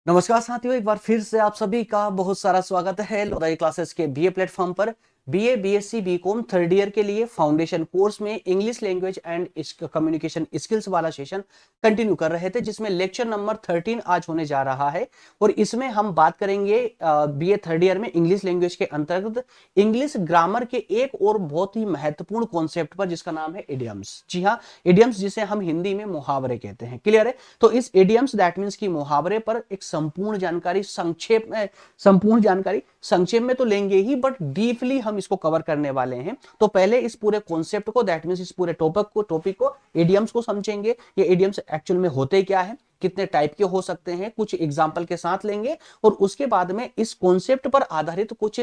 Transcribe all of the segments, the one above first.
नमस्कार साथियों, एक बार फिर से आप सभी का बहुत सारा स्वागत है लोदाई क्लासेस के बीए प्लेटफॉर्म पर। BA, BSc, BCom third year के लिए फाउंडेशन कोर्स में English language and communication skills वाला सेशन कंटिन्यू कर रहे थे, जिसमें लेक्चर नंबर 13 आज होने जा रहा है। और इसमें हम बात करेंगे बीए थर्ड ईयर में इंग्लिश लैंग्वेज के अंतर्गत इंग्लिश ग्रामर के एक और बहुत ही महत्वपूर्ण कॉन्सेप्ट पर, जिसका नाम है इडियम्स। जी हाँ, इडियम्स, जिसे हम हिंदी में मुहावरे कहते हैं। क्लियर है? तो इस इडियम्स दैट मीन्स की मुहावरे पर एक संक्षेप में तो लेंगे ही, बट डीपली हम इसको कवर करने वाले हैं। तो पहले इस पूरे कॉन्सेप्ट को, दैट मीन्स इस पूरे टॉपिक को इडियम्स को समझेंगे। ये इडियम्स एक्चुअल में होते क्या है, कितने टाइप के हो सकते हैं, कुछ एग्जाम्पल के साथ लेंगे। और उसके बाद में इस कॉन्सेप्ट पर आधारित कुछ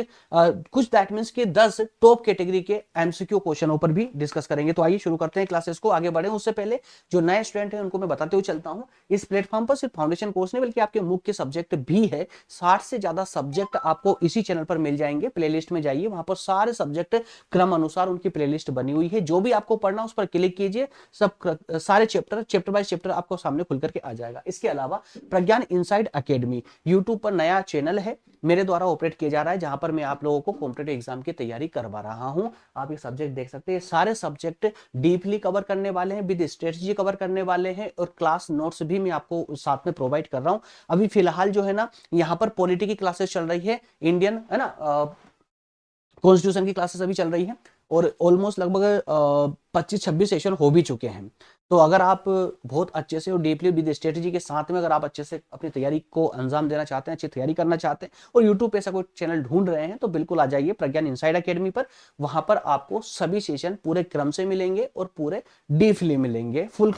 दैट मीन्स के 10 टॉप कैटेगरी के एमसीक्यू क्वेश्चनों पर भी डिस्कस करेंगे। तो आइए शुरू करते हैं क्लासेस को। आगे बढ़े उससे पहले जो नए स्टूडेंट हैं उनको मैं बताते हुए चलता हूं, इस प्लेटफॉर्म पर सिर्फ फाउंडेशन कोर्स नहीं बल्कि आपके मुख्य सब्जेक्ट भी है। 60 से ज्यादा सब्जेक्ट आपको इसी चैनल पर मिल जाएंगे। प्लेलिस्ट में जाइए, वहां पर सारे सब्जेक्ट क्रम अनुसार उनकी प्लेलिस्ट बनी हुई है। जो भी आपको पढ़ना उस पर क्लिक कीजिए, सारे चैप्टर बाय चैप्टर आपको सामने खुल करके आ जाएगा। इसके अलावा प्रज्ञान इनसाइड एकेडमी यूट्यूब पर नया चैनल है, मेरे द्वारा ऑपरेट किया जा रहा है, जहां पर मैं आप लोगों को कॉम्पिटिटिव एग्जाम की तैयारी करवा रहा हूं। आप ये सब्जेक्ट देख सकते हैं, सारे सब्जेक्ट डीपली कवर करने वाले हैं, विद स्ट्रेटजी कवर करने वाले हैं, और क्लास नोट्स भी मैं आपको साथ में प्रोवाइड कर रहा हूं। अभी फिलहाल जो है ना, यहाँ पर पॉलिटी की क्लासेस चल रही है, इंडियन है ना, कॉन्स्टिट्यूशन की क्लासेस अभी चल रही है, और ऑलमोस्ट लगभग 25-26 सेशन हो भी चुके हैं। तो अगर आप बहुत अच्छे से और डीपली विद स्ट्रेटेजी के साथ में अगर आप अच्छे से अपनी तैयारी को अंजाम देना चाहते हैं, अच्छी तैयारी करना चाहते हैं, और यूट्यूब पे ऐसा कोई चैनल ढूंढ रहे हैं, तो बिल्कुल आ जाइए प्रज्ञान इनसाइड एकेडमी पर। वहां पर आपको सभी सेशन पूरे क्रम से मिलेंगे और पूरे डीपली मिलेंगे, फुल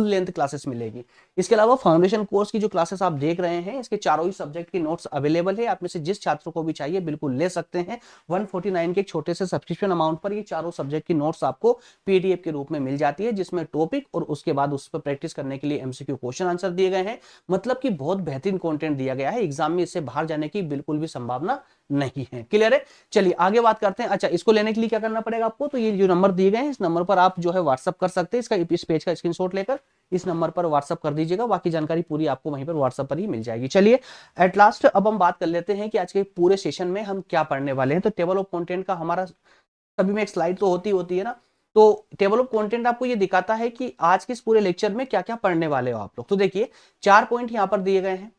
लेंथ क्लासेस मिलेगी। इसके अलावा फाउंडेशन कोर्स की जो क्लासेस आप देख रहे हैं, इसके चारों ही सब्जेक्ट की नोट्स अवेलेबल है। आप में से जिस छात्र को भी चाहिए बिल्कुल ले सकते हैं। 149 के एक छोटे से सब्सक्रिप्शन अमाउंट पर ये चारों सब्जेक्ट की नोट्स आपको पीडीएफ के रूप में मिल जाती है, जिसमें टॉपिक और उसके बाद उस पर प्रैक्टिस करने के लिए एमसीक्यू क्वेश्चन आंसर दिए गए हैं। मतलब कि बहुत बेहतरीन कंटेंट दिया गया है, एग्जाम में इससे बाहर जाने की बिल्कुल भी संभावना नहीं है। क्लियर है? चलिए आगे बात करते हैं। अच्छा, इसको लेने के लिए क्या करना पड़ेगा आपको, तो ये जो नंबर दिए गए हैं, इस नंबर पर आप जो है व्हाट्सअप कर सकते हैं। इस पेज का स्क्रीनशॉट लेकर इस नंबर पर व्हाट्सअप कर दीजिएगा, बाकी जानकारी पूरी आपको वहीं पर व्हाट्सअप पर ही मिल जाएगी। चलिए एट लास्ट अब हम बात कर लेते हैं कि आज के पूरे सेशन में हम क्या पढ़ने वाले हैं। तो टेबल ऑफ कंटेंट का हमारा सभी में एक स्लाइड तो होती है ना, तो टेबल ऑफ कंटेंट आपको ये दिखाता है कि आज के इस पूरे लेक्चर में क्या क्या पढ़ने वाले हो आप लोग। तो देखिए 4 पॉइंट यहां पर दिए गए हैं।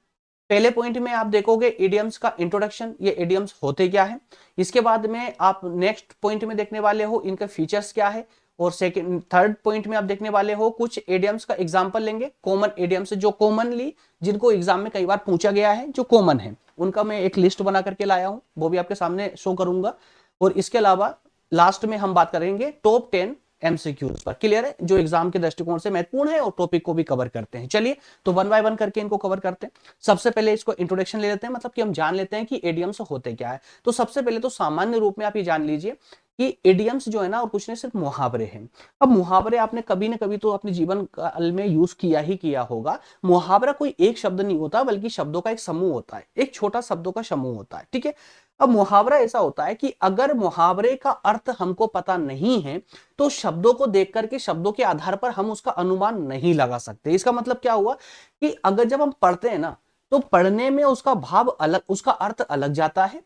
पहले पॉइंट में आप देखोगे इडियम्स का इंट्रोडक्शन, ये इडियम्स होते क्या है। इसके बाद में आप नेक्स्ट पॉइंट में देखने वाले हो इनका फीचर्स क्या है। और सेकंड थर्ड पॉइंट में आप देखने वाले हो कुछ इडियम्स का एग्जांपल लेंगे, कॉमन इडियम्स जो कॉमनली जिनको एग्जाम में कई बार पूछा गया है, जो कॉमन है उनका मैं एक लिस्ट बना करके लाया हूं, वो भी आपके सामने शो करूंगा। और इसके अलावा लास्ट में हम बात करेंगे टॉप 10 एमसीक्यूज पर। क्लियर है? जो एग्जाम के दृष्टिकोण से महत्वपूर्ण है और टॉपिक को भी कवर करते हैं। चलिए तो वन बाय वन करके इनको कवर करते हैं। सबसे पहले इसको इंट्रोडक्शन ले लेते हैं, मतलब कि हम जान लेते हैं कि इडियम्स होते क्या है। तो सबसे पहले तो सामान्य रूप में आप ये जान लीजिए कि इडियम्स जो है ना, और कुछ नहीं सिर्फ मुहावरे हैं। अब मुहावरे आपने कभी ना कभी तो अपने जीवन काल में यूज किया ही किया होगा। मुहावरा कोई एक शब्द नहीं होता, बल्कि शब्दों का एक समूह होता है, एक छोटा शब्दों का समूह होता है। ठीक है? अब मुहावरा ऐसा होता है कि अगर मुहावरे का अर्थ हमको पता नहीं है, तो शब्दों को देख करके, शब्दों के आधार पर हम उसका अनुमान नहीं लगा सकते। इसका मतलब क्या हुआ कि अगर जब हम पढ़ते हैं ना, तो पढ़ने में उसका भाव अलग, उसका अर्थ अलग जाता है।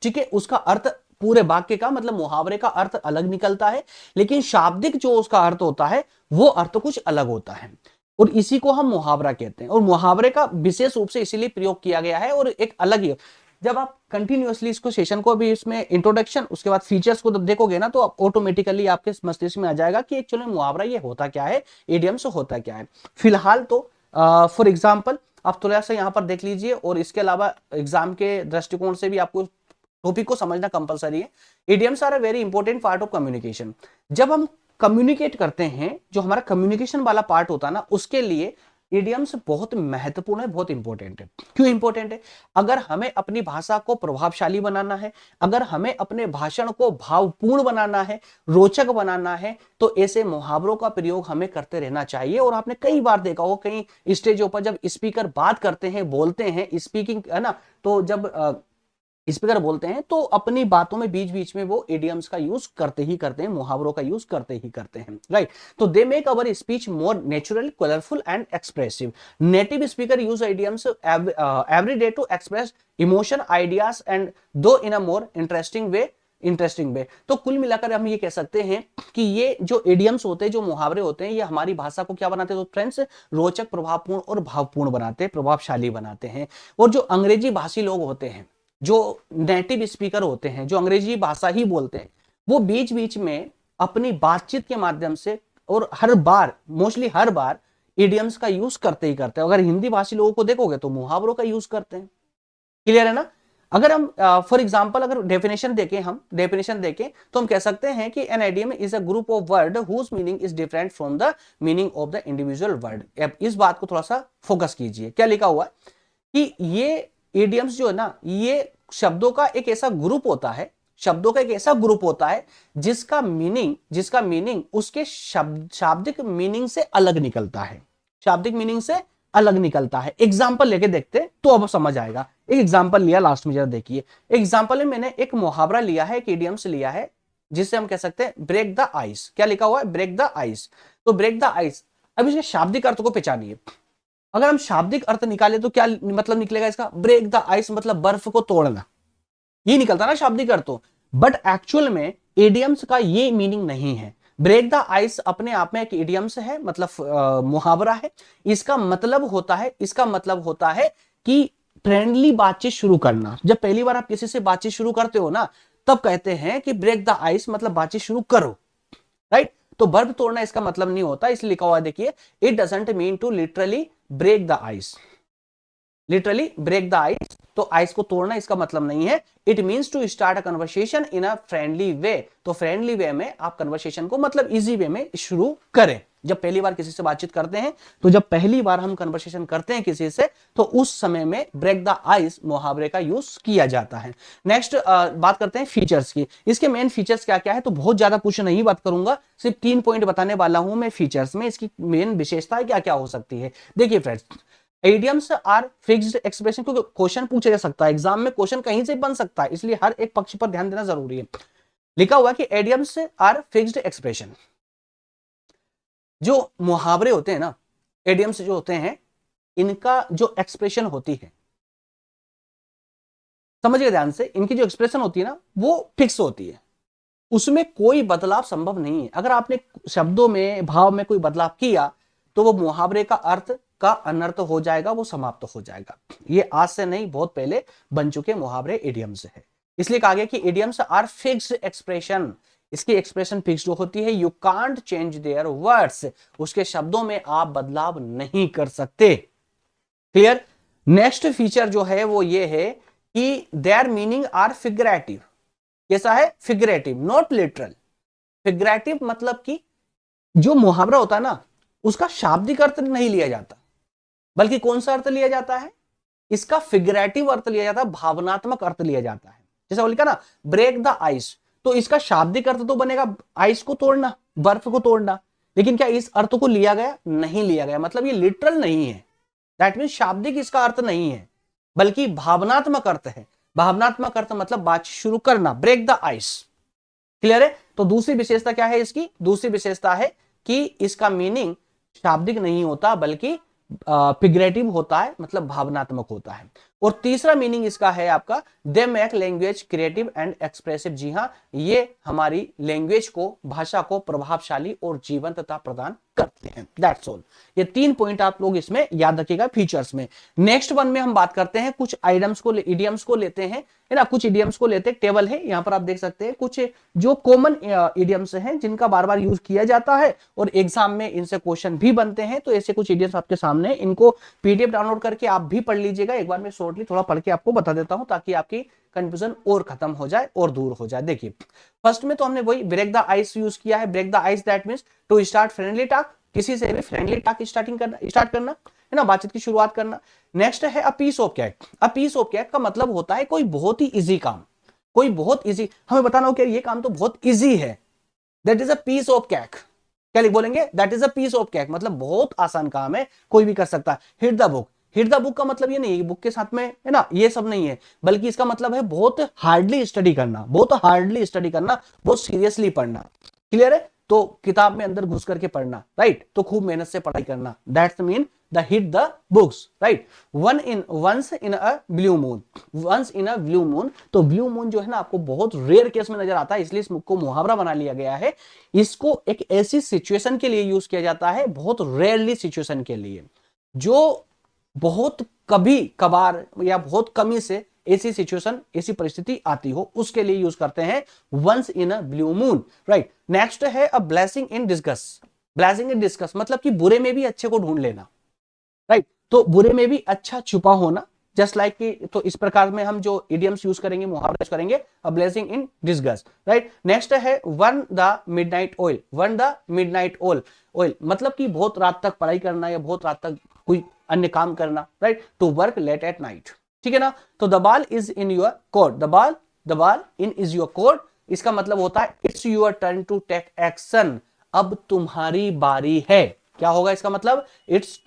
ठीक है? उसका अर्थ पूरे वाक्य का, मतलब मुहावरे का अर्थ अलग निकलता है, लेकिन शाब्दिक जो उसका अर्थ होता है वो अर्थ कुछ अलग होता है, और इसी को हम मुहावरा कहते हैं। और मुहावरे का विशेष रूप से इसीलिए प्रयोग किया गया है, और एक अलग ही, जब आप कंटिन्यूअसली इसको सेशन को भी इसमें इंट्रोडक्शन उसके बाद फीचर्स को जब देखोगे ना, तो आप ऑटोमेटिकली आपके मस्तिष्क में आ जाएगा कि एक्चुअली मुहावरा ये होता क्या है, इडियम्स होता क्या है। फिलहाल तो फॉर एग्जाम्पल आप थोड़ा सा यहाँ पर देख लीजिए, और इसके अलावा एग्जाम के दृष्टिकोण से भी आपको टॉपिक को समझना कंपलसरी है। Idioms are a very important part of communication. जब हम कम्युनिकेट करते हैं, जो हमारा कम्युनिकेशन वाला पार्ट होता है ना, उसके लिए इडियम्स बहुत महत्वपूर्ण है, बहुत इंपॉर्टेंट है। क्यों इंपॉर्टेंट है? अगर हमें अपनी भाषा को प्रभावशाली बनाना है, अगर हमें अपने भाषण को भावपूर्ण बनाना है, रोचक बनाना है, तो ऐसे मुहावरों का प्रयोग हमें करते रहना चाहिए। और आपने कई बार देखा हो, कई स्टेजों पर जब स्पीकर बात करते हैं, बोलते हैं, स्पीकिंग है ना, तो जब स्पीकर बोलते हैं, तो अपनी बातों में बीच बीच में वो इडियम्स का यूज करते ही करते हैं, मुहावरों का यूज करते ही करते हैं, राइट। तो they make our speech more natural, colourful and expressive. Native speaker use idioms every day to express emotion, ideas and though in a more interesting way. तो कुल मिलाकर हम ये कह सकते हैं कि ये जो इडियम्स होते हैं, जो मुहावरे होते हैं, ये हमारी भाषा को क्या बनाते हैं तो फ्रेंड्स, रोचक, प्रभावपूर्ण और भावपूर्ण बनाते हैं, प्रभावशाली बनाते हैं। और जो अंग्रेजी भाषी लोग होते हैं, जो नेटिव स्पीकर होते हैं, जो अंग्रेजी भाषा ही बोलते हैं, वो बीच बीच में अपनी बातचीत के माध्यम से और हर बार, मोस्टली हर बार इडियम्स का यूज करते ही करते हैं। अगर हिंदी भाषी लोगों को देखोगे तो मुहावरों का यूज करते हैं। क्लियर है ना। अगर हम फॉर एग्जांपल अगर डेफिनेशन देखें तो हम कह सकते हैं कि an idiom is a group of word whose meaning is different from the meaning of the individual word. अब इस बात को थोड़ा सा फोकस कीजिए, क्या लिखा हुआ है कि ये इडियम्स जो है ना, ये शब्दों का एक ऐसा ग्रुप होता है, शब्दों का एक ऐसा ग्रुप होता है जिसका मीनिंग उसके शाब्दिक मीनिंग से अलग निकलता है, शाब्दिक मीनिंग से अलग निकलता है। एग्जाम्पल लेके देखते हैं तो अब समझ आएगा। एक एग्जाम्पल लिया लास्ट में, जरा देखिए। एग्जाम्पल में मैंने एक मुहावरा लिया है, एक इडियम्स लिया है, जिससे हम कह सकते हैं ब्रेक द आइस। क्या लिखा हुआ है? Break the ice. तो ब्रेक द आइस, अब इसके शाब्दिक अर्थ को पहचानिए। अगर हम शाब्दिक अर्थ निकाले तो क्या मतलब निकलेगा इसका? ब्रेक द आइस मतलब बर्फ को तोड़ना, ये निकलता ना शाब्दिक अर्थ। बट एक्चुअल में इडियम्स का ये मीनिंग नहीं है। ब्रेक द आइस अपने आप में एक इडियम्स है, मतलब मुहावरा है। इसका मतलब होता है कि फ्रेंडली बातचीत शुरू करना। जब पहली बार आप किसी से बातचीत शुरू करते हो ना, तब कहते हैं कि ब्रेक द आइस मतलब बातचीत शुरू करो, राइट। तो बर्फ तोड़ना इसका मतलब नहीं होता, इसलिए लिखा हुआ है देखिए, it doesn't mean to literally break the ice. Literally break the ice, तो आइस को तोड़ना इसका मतलब नहीं है। It means to start a conversation in a friendly way. तो फ्रेंडली वे में आप कन्वर्सेशन को मतलब इजी वे में शुरू करें। जब पहली बार किसी से बातचीत करते हैं, तो जब पहली बार हम कन्वर्सेशन करते हैं किसी से, तो उस समय में ब्रेक द आइस मुहावरे का यूज किया जाता है। नेक्स्ट बात करते हैं फीचर्स की। इसके मेन फीचर्स क्या क्या है, तो बहुत ज्यादा कुछ नहीं बात करूंगा, सिर्फ 3 पॉइंट बताने वाला हूं मैं फीचर्स में। इसकी मेन विशेषताएं क्या क्या हो सकती है, देखिए friends. Idioms are fixed expression, क्योंकि क्वेश्चन पूछा जा सकता है एग्जाम में, क्वेश्चन कहीं से बन सकता है, इसलिए हर एक पक्ष पर ध्यान देना जरूरी है। लिखा हुआ कि इडियम्स आर फिक्स्ड एक्सप्रेशन। जो मुहावरे होते हैं ना, इडियम्स जो होते हैं, इनका जो एक्सप्रेशन होती है, समझिए ध्यान से, इनकी जो एक्सप्रेशन होती है ना, वो फिक्स होती है, उसमें कोई बदलाव संभव नहीं है। अगर आपने शब्दों में, भाव में कोई बदलाव किया, तो वो मुहावरे का अर्थ का अनर्थ हो जाएगा, वो समाप्त हो जाएगा। ये आज से नहीं, बहुत पहले बन चुके मुहावरे इडियम्स है। इसलिए कहा गया कि इडियम्स आर फिक्स्ड एक्सप्रेशन। इसकी एक्सप्रेशन फिक्स्ड होती है। You can't change their words, उसके शब्दों में आप बदलाव नहीं कर सकते। क्लियर। नेक्स्ट फीचर जो है वो ये है कि देयर मीनिंग आर फिगरेटिव। कैसा है? Figurative, not literal. फिगरेटिव मतलब कि जो मुहावरा होता है ना, उसका शाब्दिक अर्थ नहीं लिया जाता, बल्कि कौन सा अर्थ लिया जाता है? इसका फिगरेटिव अर्थ लिया जाता है, भावनात्मक अर्थ लिया जाता है। जैसे वो लिखा ना ब्रेक द आइस, तो इसका शाब्दिक अर्थ तो बनेगा आइस को तोड़ना, बर्फ को तोड़ना, लेकिन क्या इस अर्थ को लिया गया? नहीं लिया गया, मतलब ये लिटरल नहीं है। दैट मीन शाब्दिक इसका अर्थ नहीं है, बल्कि भावनात्मक अर्थ है। भावनात्मक अर्थ मतलब बातचीत शुरू करना, ब्रेक द आइस। क्लियर है। तो दूसरी विशेषता क्या है इसकी? दूसरी विशेषता है कि इसका मीनिंग शाब्दिक नहीं होता, बल्कि फिगरेटिव होता है, मतलब भावनात्मक होता है। और तीसरा मीनिंग इसका है आपका, they make language creative and expressive. जी हाँ, ये हमारी लैंग्वेज को, भाषा को प्रभावशाली और जीवंतता प्रदान करते हैं। That's all. ये 3 पॉइंट आप लोग इसमें याद रखिएगा फीचर्स में। नेक्स्ट वन में हम बात करते हैं कुछ आइटम्स को, इडियम्स को लेते हैं, है ना। कुछ इडियम्स को लेते हैं, टेबल है यहां पर आप देख सकते हैं, कुछ जो कॉमन इडियम्स हैं जिनका बार बार यूज किया जाता है और एग्जाम में इनसे क्वेश्चन भी बनते हैं। तो ऐसे कुछ इडियम्स आपके सामने, इनको पीडीएफ डाउनलोड करके आप भी पढ़ लीजिएगा। एक बार मैं शॉर्टली थोड़ा पढ़ के आपको बता देता हूं, ताकि आपकी कंफ्यूजन और खत्म हो जाए और दूर हो जाए। देखिए, फर्स्ट में तो हमने वही ब्रेक द आइस यूज किया है। Break the ice that means to start friendly talk, किसी से भी फ्रेंडली टॉक स्टार्ट करना, है ना, बातचीत की शुरुआत करना। नेक्स्ट है a piece of cake. A piece of cake का मतलब होता है कोई बहुत ही इजी काम, कोई बहुत इजी, हमें बताना हो कि ये काम तो बहुत इजी है, that is a piece of cake. क्या बोलेंगे? That is a piece of cake, मतलब बहुत आसान काम है, कोई भी कर सकता है। Hit the book. Hit the book का मतलब ये नहीं है बुक के साथ में है ना, ये सब नहीं है, बल्कि इसका मतलब है बहुत हार्डली स्टडी करना, बहुत हार्डली स्टडी करना, बहुत सीरियसली पढ़ना। क्लियर है? तो किताब में अंदर घुस करके पढ़ना, राइट, तो खूब मेहनत से पढ़ाई करना, that's mean the hit the books, right. Once in a blue moon, once in a blue moon, तो ब्लू मून जो है ना आपको बहुत रेयर केस में नजर आता है, इसलिए इसको मुहावरा बना लिया गया है। इसको एक ऐसी सिचुएशन के लिए यूज किया जाता है, बहुत रेयरली सिचुएशन के लिए, जो बहुत कभी कभार या बहुत कमी से ऐसी सिचुएशन, ऐसी परिस्थिति आती हो, उसके लिए यूज करते हैं once in a blue moon, right. Next है a blessing in disguise. Blessing in disguise मतलब कि बुरे में भी अच्छे को ढूंढ लेना, राइट, तो बुरे में भी अच्छा छुपा होना, जस्ट लाइक कि, तो इस प्रकार में हम जो इडियम्स यूज करेंगे, मुहावरे यूज करेंगे, अ ब्लेसिंग इन डिस्गस्ट, राइट। नेक्स्ट है one the midnight oil. One the midnight oil मतलब कि बहुत रात तक पढ़ाई करना या बहुत रात तक कोई अन्य काम करना, right, to work late at night, ठीक है ना। तो the ball is in your court, the ball in is your court, इसका मतलब होता है it's your turn to take action, अब तुम्हारी बारी है। क्या होगा इसका मतलब? It's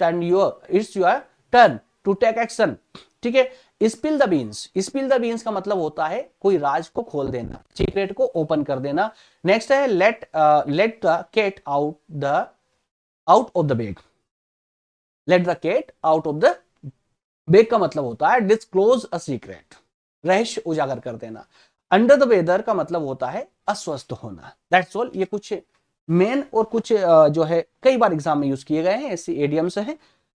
your turn to take action, ठीक है। Spill the beans, spill the beans का मतलब होता है कोई राज को खोल देना, सीक्रेट को ओपन कर देना। नेक्स्ट है let the cat out of the bag. Let the cat out of the bag का मतलब होता है डिस्क्लोज अ सीक्रेट, रहस्य उजागर कर देना। अंडर द वेदर का मतलब होता है अस्वस्थ होना। That's all. ये कुछ मेन और कुछ जो है कई बार एग्जाम में यूज किए गए हैं ऐसे एडियम्स हैं,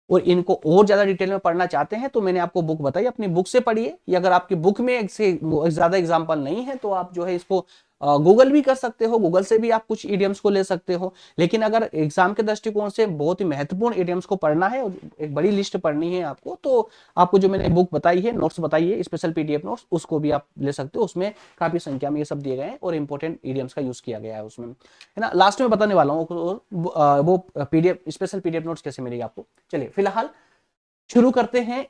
और इनको और ज्यादा डिटेल में पढ़ना चाहते हैं तो मैंने आपको बुक बताई, अपनी बुक से पढ़िए, या अगर आपकी बुक में से ज्यादा एग्जाम्पल नहीं है तो आप जो है इसको गूगल भी कर सकते हो, गूगल से भी आप कुछ इडियम्स को ले सकते हो। लेकिन अगर एग्जाम के दृष्टिकोण से बहुत ही महत्वपूर्ण इडियम्स को पढ़ना है और एक बड़ी लिस्ट पढ़नी है आपको, तो आपको जो मैंने बुक बताई है, नोट्स बताई है, स्पेशल पीडीएफ नोट्स, उसको भी आप ले सकते हो। उसमें काफी संख्या में ये सब दिए गए हैं और इंपॉर्टेंट इडियम्स का यूज किया गया है उसमें, है ना। लास्ट में बताने वाला हूँ वो पीडीएफ, स्पेशल पीडीएफ नोट्स कैसे मिलेगी आपको। चलिए फिलहाल शुरू करते हैं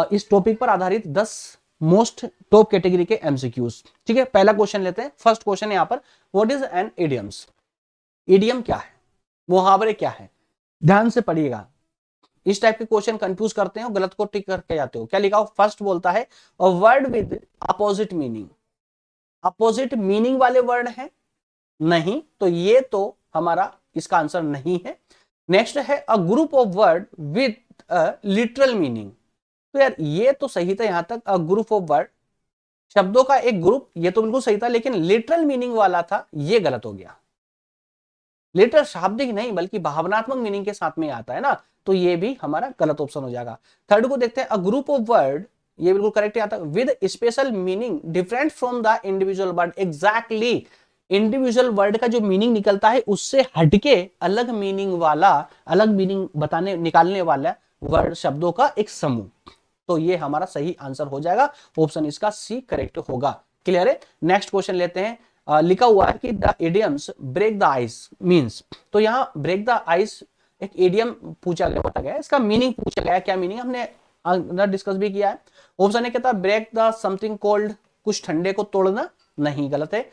इस टॉपिक पर आधारित 10 मोस्ट टॉप कैटेगरी के एमसीक्यूज, ठीक है। पहला क्वेश्चन लेते हैं। फर्स्ट क्वेश्चन है यहाँ पर, what is an idioms? Idiom क्या है, मुहावरे क्या है? ध्यान से पढ़िएगा, इस टाइप के क्वेश्चन कंफ्यूज करते हैं और गलत को टिक करके जाते हो। क्या लिखा हो? फर्स्ट बोलता है a word with opposite meaning. Opposite meaning वाले वर्ड है नहीं, तो ये तो हमारा इसका आंसर नहीं है। नेक्स्ट है अ group of word with literal meaning. तो यार ये तो सही था यहां तक, अ ग्रुप ऑफ वर्ड, शब्दों का एक ग्रुप, ये तो बिल्कुल सही था, लेकिन लिटरल मीनिंग वाला था, ये गलत हो गया। लिटरल शाब्दिक नहीं बल्कि भावनात्मक मीनिंग के साथ में आता है ना, तो ये भी हमारा गलत ऑप्शन हो जाएगा। थर्ड को देखते हैं, अ ग्रुप ऑफ वर्ड, ये बिल्कुल करेक्ट आता है, with special meaning different from the individual word. Exactly, individual word का जो मीनिंग निकलता है उससे हटके अलग मीनिंग वाला, अलग मीनिंग बताने निकालने वाला वर्ड, शब्दों का एक समूह। तो ये हमारा सही आंसर हो जाएगा, ऑप्शन इसका सी करेक्ट होगा। क्लियर है? नेक्स्ट क्वेश्चन लेते हैं। लिखा हुआ है कि the idioms break the ice means. तो यहां ब्रेक द आइस एक इडियम पूछा गया, बताया गया, इसका मीनिंग पूछा गया, क्या मीनिंग हमने डिस्कस भी किया है। ऑप्शन ए कहता है ब्रेक द समथिंग कोल्ड, कुछ ठंडे को तोड़ना, नहीं, गलत है।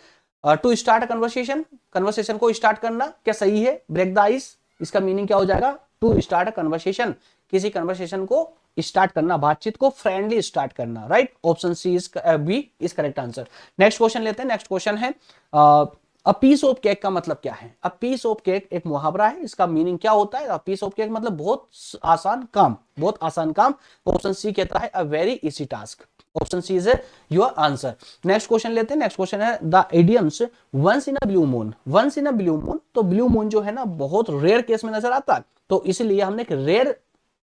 टू स्टार्ट कन्वर्सेशन, कन्वर्सेशन को स्टार्ट करना, क्या सही है? ब्रेक द आइस, इसका मीनिंग क्या हो जाएगा? टू स्टार्ट कन्वर्सेशन, किसी कन्वर्सेशन को स्टार्ट करना, बातचीत को फ्रेंडली स्टार्ट करना, right. Option C is B is correct answer. Next question लेते हैं। नेक्स्ट क्वेश्चन है अ पीस ऑफ केक का मतलब क्या है? अ पीस ऑफ केक एक मुहावरा है, इसका मीनिंग क्या होता है? अ पीस ऑफ केक मतलब बहुत आसान काम, बहुत आसान काम। ऑप्शन सी कहता है a very easy task. Option C is your answer. Next question लेते हैं। नेक्स्ट क्वेश्चन है the idioms once in a blue moon. Once in a blue moon, तो ब्लू मून जो है ना बहुत रेयर केस में नजर आता है, तो इसलिए हमने एक रेयर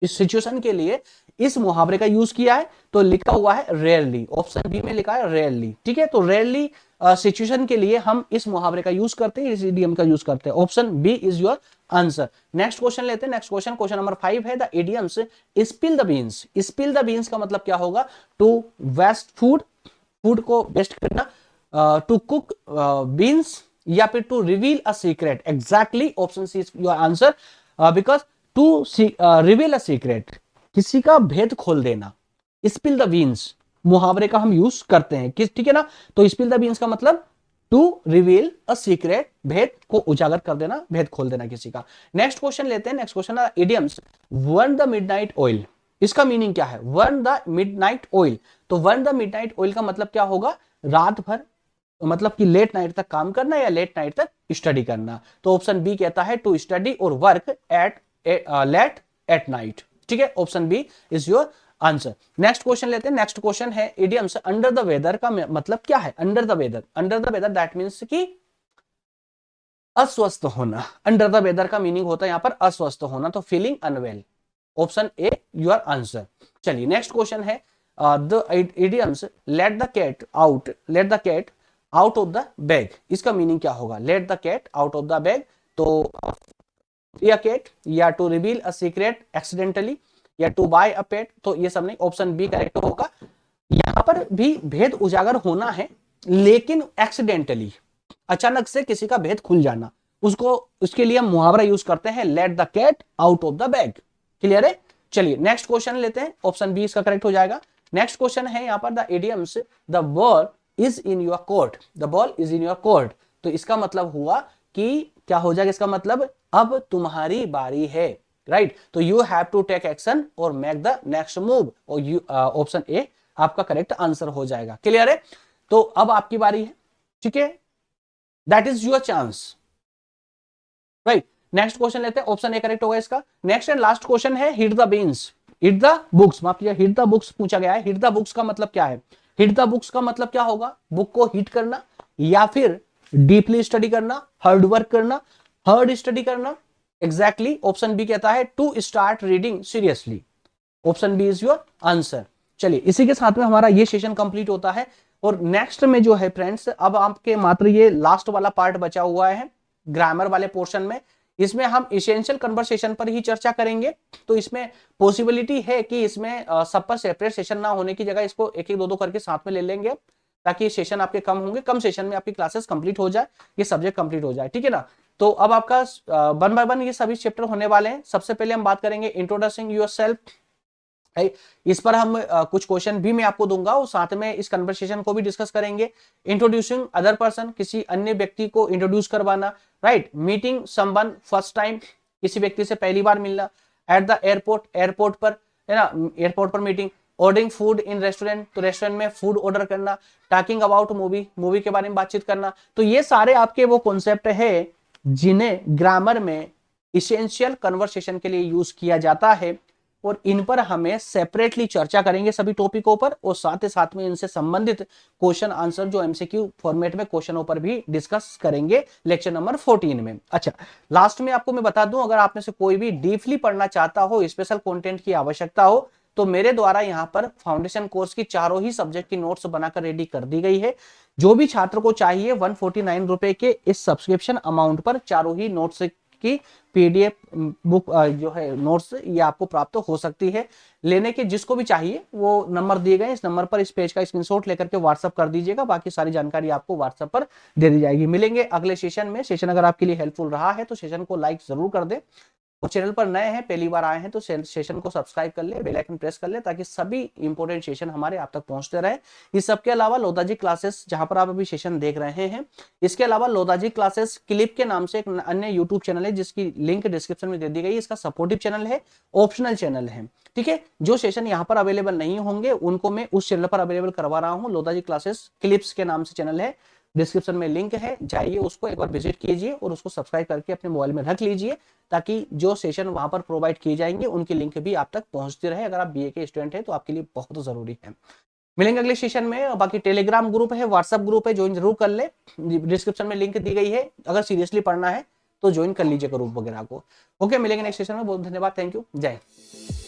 इस सिचुएशन के लिए इस मुहावरे का यूज किया है, तो लिखा हुआ है रेयरली। ऑप्शन बी में लिखा है रेयरली, ठीक है। तो रेयरली सिचुएशन के लिए हम इस मुहावरे का यूज करते हैं, इस इडियम का यूज करते हैं। Option B is your answer. Next question लेते हैं। नेक्स्ट क्वेश्चन, क्वेश्चन नंबर 5 है the idioms spill the beans. Spill the beans का मतलब क्या होगा? टू वेस्ट फूड, फूड को वेस्ट करना, टू कुक बीन्स, या फिर to reveal a secret. Exactly, option C is your answer, because to reveal a secret, किसी का भेद खोल देना। स्पिल द बीन्स मुहावरे का हम यूज करते हैं किस, ठीक है ना। तो स्पिल द बीन्स का मतलब टू रिवील अ सीक्रेट, भेद को उजागर कर देना, भेद खोल देना किसी का। नेक्स्ट क्वेश्चन लेते हैं। Next question idioms burn the midnight oil. इसका मीनिंग क्या है? Burn the midnight oil. तो वर्न द मिडनाइट ऑयल का मतलब क्या होगा? रात भर, मतलब कि लेट नाइट तक काम करना या लेट नाइट तक स्टडी करना। तो ऑप्शन बी कहता है टू स्टडी और work at late at night. ठीक है, option B is your answer. Next question लेते हैं। नेक्स्ट क्वेश्चन है इडियम्स अंडर द वेदर का मतलब क्या है? Under the weather, under the weather that means कि अस्वस्थ होना। अंडर द वेदर का मीनिंग होता है यहां पर अस्वस्थ होना, तो feeling unwell. Option A your answer. चलिए नेक्स्ट क्वेश्चन है the idioms late the cat out, let the cat out of the bag. इसका मीनिंग क्या होगा? Let the cat out of the bag, तो या कैट, या to reveal a secret accidentally, या to buy a pet. तो ये सब नहीं, ऑप्शन बी करेक्ट होगा। यहां पर भी भेद उजागर होना है, लेकिन एक्सीडेंटली, अचानक से किसी का भेद खुल जाना, उसको, उसके लिए हम मुहावरा यूज करते हैं let the cat out of the bag. Clear है? चलिए नेक्स्ट क्वेश्चन लेते हैं। ऑप्शन बी इसका करेक्ट हो जाएगा। नेक्स्ट क्वेश्चन है यहां पर the idioms the ball is in your court, the ball is in your court. तो इसका मतलब हुआ कि क्या हो जाएगा? इसका मतलब अब तुम्हारी बारी है, राइट? तो you have to take action और मेक द नेक्स्ट मूव, और यू ऑप्शन ए आपका करेक्ट आंसर हो जाएगा। क्लियर है? तो अब आपकी बारी है, ठीक है, that is your chance, right? Next question लेते हैं। ऑप्शन ए करेक्ट होगा इसका। नेक्स्ट एंड लास्ट क्वेश्चन है hit the beans, hit the books, माफ कीजिए, हिट द बुक्स पूछा गया है। हिट द बुक्स का मतलब क्या है? हिट द बुक्स का मतलब क्या होगा? बुक को हिट करना, या फिर डीपली स्टडी करना, हार्ड वर्क करना, हार्ड स्टडी करना। एग्जैक्टली ऑप्शन बी कहता है to start reading seriously. Option B is your answer. चलिए इसी के साथ में हमारा ये सेशन कंप्लीट होता है, और नेक्स्ट में जो है फ्रेंड्स, अब आपके मात्र ये लास्ट वाला पार्ट बचा हुआ है ग्रामर वाले पोर्शन में। इसमें हम इसेंशियल कन्वर्सेशन पर ही चर्चा करेंगे। तो इसमें पॉसिबिलिटी है कि इसमें सब पर सेपरेट सेशन ना होने की जगह इसको एक एक दो दो करके साथ में ले लेंगे, ताकि सेशन आपके कम होंगे, कम सेशन में आपकी क्लासेस कंप्लीट हो जाए, ये सब्जेक्ट कंप्लीट हो जाए, ठीक है ना? तो अब आपका वन बाय वन ये सभी चैप्टर होने वाले हैं। सबसे पहले हम बात करेंगे इंट्रोडक्शन योरसेल्फ, इस पर हम कुछ क्वेश्चन भी मैं आपको दूंगा, और साथ में इस कन्वर्सेशन को भी डिस्कस करेंगे। इंट्रोड्यूसिंग अदर पर्सन, किसी अन्य व्यक्ति को इंट्रोड्यूस करवाना, right? Meeting someone first time, किसी व्यक्ति से पहली बार मिलना। एट द एयरपोर्ट, एयरपोर्ट पर, है ना, एयरपोर्ट पर meeting. Ordering food in restaurant, तो रेस्टोरेंट में फूड ऑर्डर करना। टॉकिंग अबाउट मूवी, मूवी के बारे में बातचीत करना। तो ये सारे आपके वो कॉन्सेप्ट है जिन्हें ग्रामर में इसेंशियल कन्वर्सेशन के लिए यूज किया जाता है, और इन पर हमें सेपरेटली चर्चा करेंगे सभी टॉपिकों पर, और साथ ही साथ में इनसे संबंधित क्वेश्चन आंसर जो एमसीक्यू फॉर्मेट में क्वेश्चनों पर भी डिस्कस करेंगे लेक्चर नंबर 14 में। अच्छा, लास्ट में आपको मैं बता दूं, अगर आप में से कोई भी डीपली पढ़ना चाहता हो, स्पेशल कंटेंट की आवश्यकता हो, तो मेरे द्वारा यहां पर फाउंडेशन कोर्स की चारों ही सब्जेक्ट की नोट्स बनाकर रेडी कर दी गई है। जो भी छात्र को चाहिए 149 रुपए के इस सब्सक्रिप्शन अमाउंट पर चारों ही नोट्स की पीडीएफ बुक जो है नोट्स, ये आपको प्राप्त हो सकती है। लेने के जिसको भी चाहिए वो नंबर दिए गए, इस नंबर पर इस पेज का स्क्रीनशॉट लेकर के व्हाट्सअप कर दीजिएगा, बाकी सारी जानकारी आपको व्हाट्सएप पर दे दी जाएगी। मिलेंगे अगले सेशन में। सेशन अगर आपके लिए हेल्पफुल रहा है तो सेशन को लाइक जरूर कर दे, और चैनल पर नए हैं, पहली बार आए हैं, तो सेशन को सब्सक्राइब कर ले, बेल आइकन प्रेस कर ले, ताकि सभी इंपॉर्टेंट सेशन हमारे आप तक पहुंचते रहे। इस सब के अलावा लोधाजी क्लासेस, जहां पर आप अभी सेशन देख रहे हैं, इसके अलावा लोधाजी क्लासेस क्लिप के नाम से एक अन्य यूट्यूब चैनल है, जिसकी लिंक डिस्क्रिप्शन में दे दी गई। इसका सपोर्टिव चैनल है, ऑप्शनल चैनल है, ठीक है? जो सेशन यहाँ पर अवेलेबल नहीं होंगे उनको मैं उस चैनल पर अवेलेबल करवा रहा हूँ। लोधाजी क्लासेस क्लिप्स के नाम से चैनल है, डिस्क्रिप्शन में लिंक है, जाइए उसको एक बार विजिट कीजिए और उसको सब्सक्राइब करके अपने मोबाइल में रख लीजिए, ताकि जो सेशन वहां पर प्रोवाइड किए जाएंगे उनकी लिंक भी आप तक पहुंचती रहे। अगर आप बीए के स्टूडेंट हैं तो आपके लिए बहुत जरूरी है। मिलेंगे अगले सेशन में। बाकी टेलीग्राम ग्रुप है, व्हाट्सएप ग्रुप है, ज्वाइन जरूर कर ले, डिस्क्रिप्शन में लिंक दी गई है। अगर सीरियसली पढ़ना है तो ज्वाइन कर लीजिए ग्रुप वगैरह को। ओके, मिलेंगे नेक्स्ट सेशन में। बहुत धन्यवाद, थैंक यू, जय हिंद।